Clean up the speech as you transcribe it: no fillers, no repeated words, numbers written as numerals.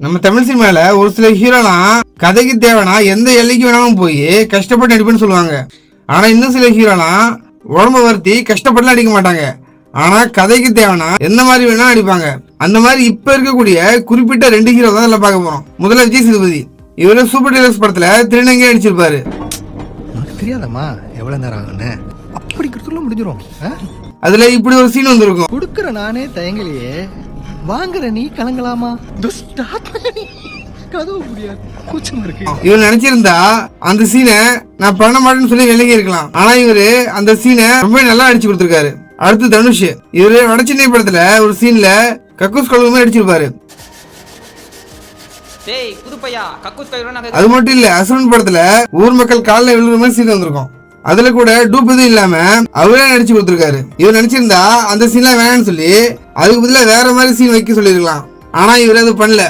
நம்ம தமிழ் சினிமால ஒரு சில ஹீரோலாம் கதைக்கு தேவைனா எந்த எல்லைக்கு வேணாலும் போய் கஷ்டப்பட்டு நடிப்புன்னு சொல்லுவாங்க. ஆனா இன்னும் சில ஹீரோலாம் உடம்ப வருத்தி கஷ்டப்பட்டுலாம் நடிக்க மாட்டாங்க. ஆனா கதைக்கு தேவைனா எந்த மாதிரி வேணா நடிப்பாங்க. அந்த மாதிரி இப்ப இருக்கக்கூடிய குறிப்பிட்ட 2 ஹீரோ தான் இதுல பார்க்க போறோம். முதல்ல விஜய் சேதுபதி. இவரு சூப்பர் டீலக்ஸ் படத்துல திருநங்கையா நடிச்சிருப்பாரு. தெரியாதம்மா எவ்வளவு நேரம் ஆகுன்னு அப்படிக்கிறதுக்குள்ள முடிஞ்சிரும். அதுல இப்படி ஒரு சீன் வந்திருக்கும். கொடுக்குற நானே தயங்கலையே, வாங்குற நீ கலங்கலாமா? கதவு முடியாது, கூச்சமா இருக்கு. இவர் நினைச்சிருந்தா அந்த சீனை நான் பண்ண மாட்டேன்னு சொல்லி விலகி இருக்கலாம். ஆனா இவரு அந்த சீனை ரொம்ப நல்லா அடிச்சு கொடுத்திருக்காரு. அடுத்து தனுஷ். இவரு வடச்சென்னை படத்துல ஒரு சீன்ல கக்கூஸ் கழுவுமே அடிச்சிருப்பாரு. அது மட்டும் இல்ல, அசுரன் படத்துல ஊர் மக்கள் காலில் விழுற மாதிரி சீன் வந்திருக்கும். அதுல கூட டூப் எதுவும் இல்லாம அவரே நடிச்சு கொடுத்திருக்காரு. இவர் நினைச்சிருந்தா அந்த சீன்லாம் வேணாம்னு சொல்லி அதுக்கு பதிலா வேற மாதிரி சீன் வைக்க சொல்லிருக்கலாம். ஆனா இவர் அது பண்ணல.